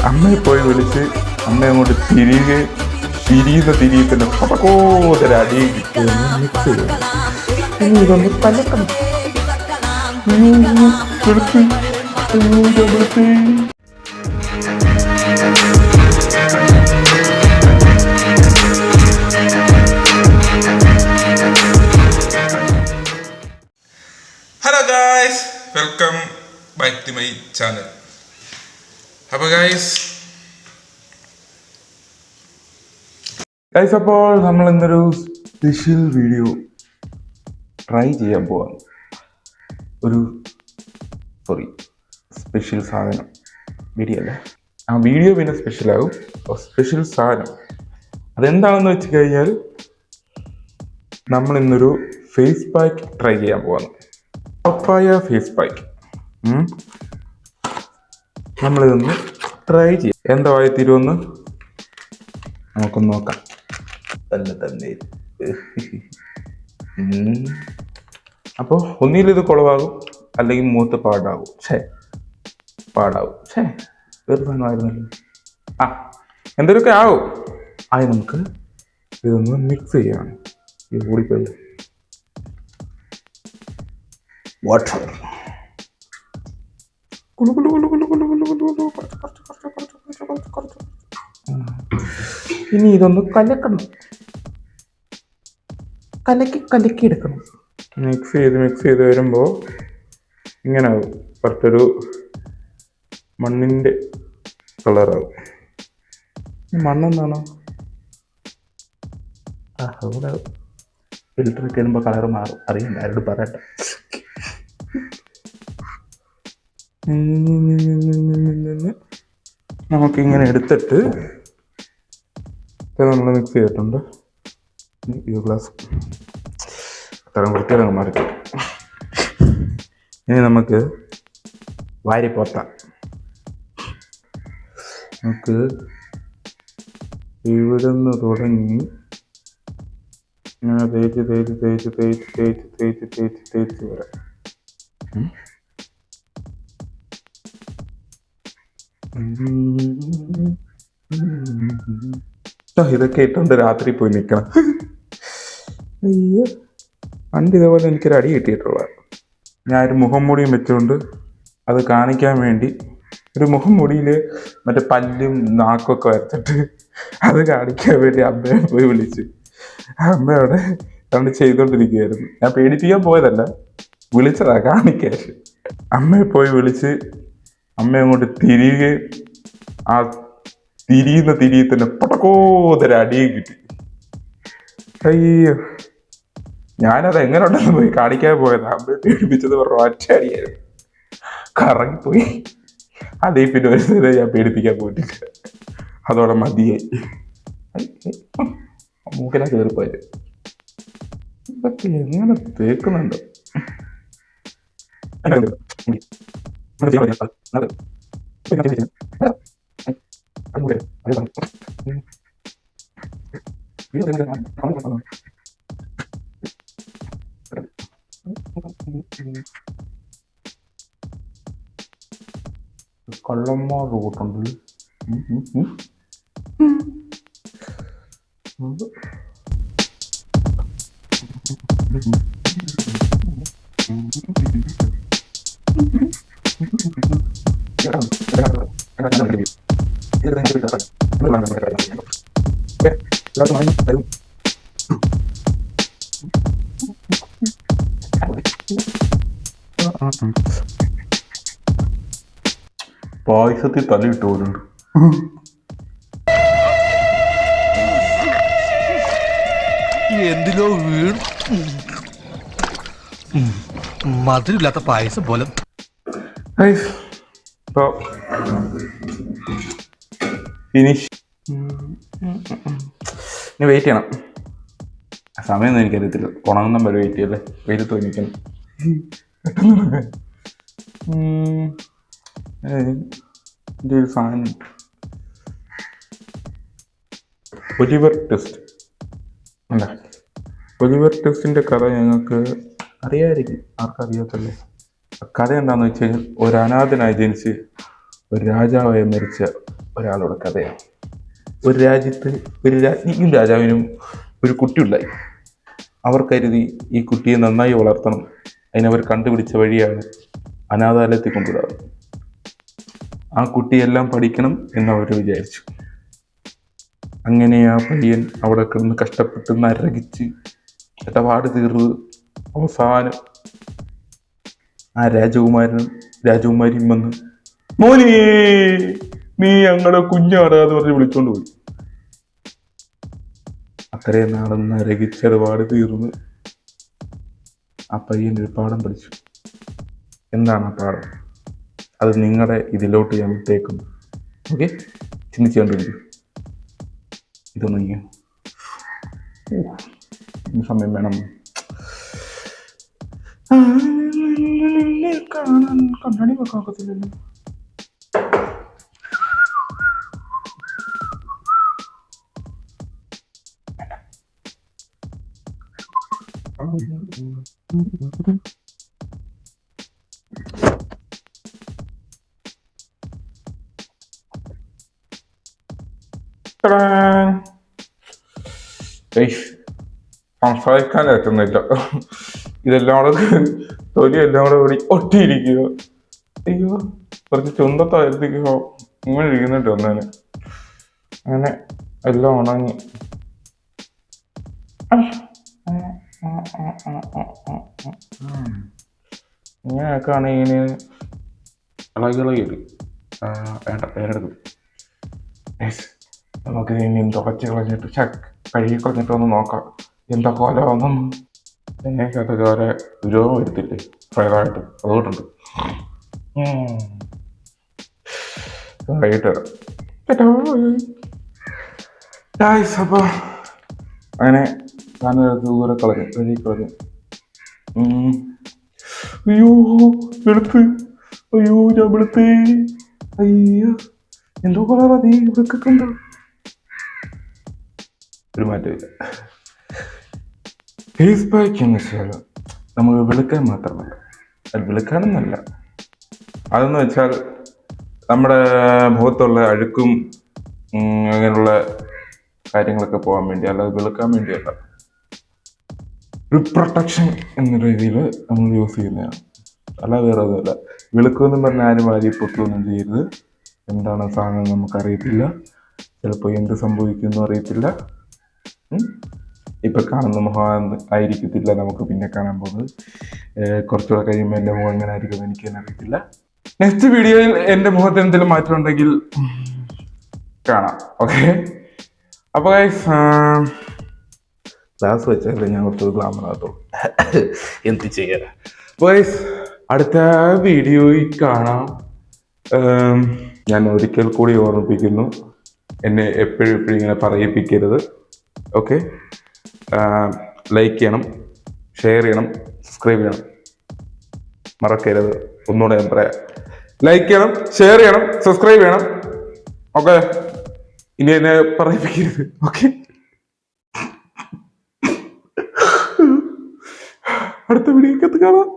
അമ്മയെ പോയി വിളിച്ച് അമ്മ അങ്ങോട്ട് തിരിയുന്ന പടക്കോതര അടിയും കിട്ടിയൊന്ന് മിക്സ് ചെയ്യണം. ഇനി ഇതൊന്ന് കലക്കണം. Hello guys, welcome back to my channel. അപ്പോൾ ഗായ്സ് അപ്പോൾ നമ്മൾ ഇന്നൊരു സ്പെഷ്യൽ വീഡിയോ ട്രൈ ചെയ്യാൻ പോവാം. സ്പെഷ്യൽ സാധനം വീഡിയോ അല്ലേ, ആ വീഡിയോ പിന്നെ സ്പെഷ്യലാകും. സ്പെഷ്യൽ സാധനം അതെന്താണെന്ന് വെച്ച് കഴിഞ്ഞാൽ നമ്മൾ ഇന്നൊരു ഫേസ് പാക്ക് ട്രൈ ചെയ്യാൻ പോവാണ്. പപ്പായ ഫേസ് പാക്ക്. നമ്മളിതൊന്ന് ട്രൈ ചെയ്യാം. എന്താ തീരുമെന്ന് നമുക്കൊന്ന് നോക്കാം. തന്നെ അപ്പോൾ ഒന്നിലും ഇത് കുളവാകും, അല്ലെങ്കിൽ മൂത്ത് പാടാവും. വെറുതായിരുന്നല്ലോ. എന്തൊക്കെ ആവും. ആയി നമുക്ക് ഇതൊന്ന് മിക്സ് ചെയ്യണം. ഇത് കൂടിപ്പോയി. വാട്ടർ ഇനി ഇതൊന്ന് കലക്കണം. കലക്കി എടുക്കണം. മിക്സ് ചെയ്ത് വരുമ്പോൾ ഇങ്ങനെ ആവും. കുറച്ചൊരു മണ്ണിൻ്റെ കളറാവും. മണ്ണെന്നാണോ? അവിടെ ഫിൽറ്റർ ഇട്ട് ഇടുമ്പോൾ കളർ മാറും. അറിയണ്ട, ആരോട് പറയട്ടെ. നമുക്കിങ്ങനെ എടുത്തിട്ട് നമ്മൾ മിക്സ് ചെയ്തിട്ടുണ്ട്. ഈ ഗ്ലാസ് അത്രയും വൃത്തിയായി മാറി. ഇനി നമുക്ക് വാരി പോത്താം. നമുക്ക് ഇവിടെ നിന്ന് തുടങ്ങി ഇങ്ങനെ തേച്ച് വരാം. ഇതൊക്കെ ഇട്ടുണ്ട് രാത്രി പോയി നിൽക്കണം. അയ്യോ, പണ്ട് ഇതേപോലെ എനിക്കൊരു അടി കിട്ടിയിട്ടുള്ള. ഞാനൊരു മുഖം മൂടിയും വെച്ചുകൊണ്ട് അത് കാണിക്കാൻ വേണ്ടി ഒരു മുഖം മൂടിയിൽ മറ്റേ പല്ലും നാക്കൊക്കെ വരച്ചിട്ട് അത് കാണിക്കാൻ വേണ്ടി അമ്മയെ പോയി വിളിച്ച് അമ്മയോടെ കണ്ട് ചെയ്തോണ്ടിരിക്കുകയായിരുന്നു. ഞാൻ പേടിപ്പിക്കാൻ പോയതല്ല, വിളിച്ചതാ കാണിക്കാൻ. അമ്മയെ പോയി വിളിച്ച് അമ്മ അങ്ങോട്ട് തിരിയുന്ന പടക്കോതര അടിയും കിട്ടി. അയ്യോ, ഞാനത് എങ്ങനെ ഉണ്ടെന്ന് പോയി കാണിക്കാൻ പോയതാ. അമ്മയെ പേടിപ്പിച്ചത് പറഞ്ഞ ഒറ്റ അടിയായിരുന്നു. കറങ്ങിപ്പോയി. അതേ പിന്നെ ഒരു നേരം ഞാൻ പേടിപ്പിക്കാൻ പോയിട്ടില്ല. അതോടെ മതിയായി. മൂക്കിനെ കയറിപ്പോയത്. ഇതൊക്കെ എങ്ങനെ തേക്കുന്നുണ്ടോ? കള്ളന്മാർ റൂട്ടുണ്ട്. പായസത്തിൽ തലയിട്ടോരുണ്ട്. എന്തിലോ വീണ് മധുരമില്ലാത്ത പായസം പോലെ. ഫിനിഷ്. ഇനി വെയിറ്റ് ചെയ്യണം. സമയമൊന്നും എനിക്കറിയത്തില്ല. ഉണങ്ങുന്ന വരെ വെയിറ്റ് ചെയ്യല്ലേ. വെയിലത്ത് തോന്നിക്കണം. എൻ്റെ ഒരു സാധനം ഒലിവർ ട്വിസ്റ്റ് അല്ല. ഒലിവർ ട്വിസ്റ്റിൻ്റെ കഥ ഞങ്ങൾക്ക് അറിയാമായിരിക്കും. ആർക്കറിയാത്തല്ലേ? കഥ എന്താണെന്ന് വെച്ച് കഴിഞ്ഞാൽ ഒരു അനാഥനായി ജനിച്ച് ഒരു രാജാവായി മരിച്ച ഒരാളുടെ കഥയാണ്. ഒരു രാജ്യത്ത് ഒരു രാജ്ഞിക്കും രാജാവിനും ഒരു കുട്ടിയുണ്ടായി. അവർ കരുതി ഈ കുട്ടിയെ നന്നായി വളർത്തണം. അതിനവർ കണ്ടുപിടിച്ച വഴിയാണ് അനാഥാലയത്തിൽ കൊണ്ടുവിടാറ്. ആ കുട്ടിയെല്ലാം പഠിക്കണം എന്നവർ വിചാരിച്ചു. അങ്ങനെ ആ പയ്യൻ അവിടെ കിടന്ന് കഷ്ടപ്പെട്ട് നരകിച്ച് ഇടപാട് തീർന്ന് അവസാനം ആ രാജകുമാരിയും വന്ന് മോനെ നീ ഞങ്ങളെ കുഞ്ഞാടാ എന്ന് പറഞ്ഞ് വിളിച്ചോണ്ട് പോയി. അത്രയും നാളും നരകിച്ച് ഇടപാട് തീർന്ന് ആ പയ്യൻ ഒരു പാഠം പഠിച്ചു. എന്താണ് ആ പാഠം? അത് നിങ്ങളുടെ ഇതിലോട്ട് ഞാൻ വിട്ടേക്കുന്നു. ഓക്കെ, ചിന്തിച്ചുകൊണ്ടിരിക്കും. ഇതൊന്നും ഇങ്ങനെ സമയം വേണം. കാണാൻ കണ്ണാടി വെക്കാക്കത്തില്ലല്ലോ. സംസാരിക്കാൻ പറ്റുന്നില്ല. ഇതെല്ലാം കൂടെ തൊലി എല്ലാം കൂടെ ഓടി ഒട്ടിയിരിക്കുക. അയ്യോ, കുറച്ച് ചുണ്ടത്തായിരുത്തിക്കോ ഇങ്ങനെ ഇരിക്കുന്നുണ്ട് ഒന്നേന്. അങ്ങനെ എല്ലാം ഉണങ്ങി. ഇങ്ങനെയൊക്കെ ആണെങ്കിൽ ഇളകി വേണ്ട പേരെടുക്കും. നമുക്ക് ഇനി തുടച്ച് കളഞ്ഞിട്ട് കഴുകി കളഞ്ഞിട്ട് ഒന്ന് നോക്കാം എന്താ കോലമാണെന്നും. എനിക്കത് വേറെ രോഗം എടുത്തില്ലേ ഫ്രൈഡായിട്ട്, അതുകൊണ്ടുണ്ട്. വൈകിട്ട് അപ്പോൾ അങ്ങനെ ദൂരെ കഴുകി കളഞ്ഞു. അയ്യോ വെളുത്ത്, അയ്യോ ഞാൻ വെളുത്തേ, അയ്യോ എന്തോ കളറാ നീ ഇവിടൊക്കെ ഉണ്ടോ? ഒരു മാറ്റമില്ല. ഫേസ് പാക്ക് എന്ന് വെച്ചാൽ നമുക്ക് വെളുക്കാൻ മാത്രമല്ല, അത് വെളുക്കാനൊന്നല്ല. അതെന്ന് വെച്ചാൽ നമ്മുടെ മുഖത്തുള്ള അഴുക്കും അങ്ങനെയുള്ള കാര്യങ്ങളൊക്കെ പോകാൻ വേണ്ടി, അല്ലാതെ വെളുക്കാൻ വേണ്ടിയല്ല. ഒരു പ്രൊട്ടക്ഷൻ എന്ന രീതിയിൽ നമ്മൾ യൂസ് ചെയ്യുന്നതാണ്, അല്ലാതെ വേറെ ഒന്നുമില്ല. വെളുക്കുമെന്നും പറഞ്ഞാൽ ആരും വാരി പൊട്ടുമൊന്നും ചെയ്യരുത്. എന്താണ് സാധനം നമുക്കറിയത്തില്ല, ചിലപ്പോൾ എന്ത് സംഭവിക്കുമെന്നും അറിയത്തില്ല. ഇപ്പം കാണുന്ന മുഖം ആയിരിക്കത്തില്ല നമുക്ക് പിന്നെ കാണാൻ പോകുന്നത്. കുറച്ചുകൂടെ കഴിയുമ്പോൾ എൻ്റെ മുഖം എങ്ങനെ ആയിരിക്കും എനിക്ക് തന്നെ അറിയത്തില്ല. നെക്സ്റ്റ് വീഡിയോയിൽ എൻ്റെ മുഖത്ത് എന്തെങ്കിലും മാറ്റം ഉണ്ടെങ്കിൽ കാണാം. ഓക്കെ, അപ്പോൾ ഗ്ലാസ് വെച്ചാലേ ഞാൻ കുറച്ച് ഗ്ലാമറാകത്തുള്ളൂ. എന്ത് ചെയ്യാൻ. ബോയ്സ്, അടുത്ത വീഡിയോയിൽ കാണാം. ഞാൻ ഒരിക്കൽ കൂടി ഓർമ്മിപ്പിക്കുന്നു, എന്നെ എപ്പോഴും ഇങ്ങനെ പറയിപ്പിക്കരുത്. ഓക്കെ, ലൈക്ക് ചെയ്യണം, ഷെയർ ചെയ്യണം, സബ്സ്ക്രൈബ് ചെയ്യണം, മറക്കരുത്. ഒന്നുകൂടെ ഞാൻ പറയാം, ലൈക്ക് ചെയ്യണം, ഷെയർ ചെയ്യണം, സബ്സ്ക്രൈബ് ചെയ്യണം. ഓക്കെ, ഇനി എന്നെ പറയിപ്പിക്കരുത്. ഓക്കെ, അടുത്ത വീഡിയോക്കകത്ത് കാണാം.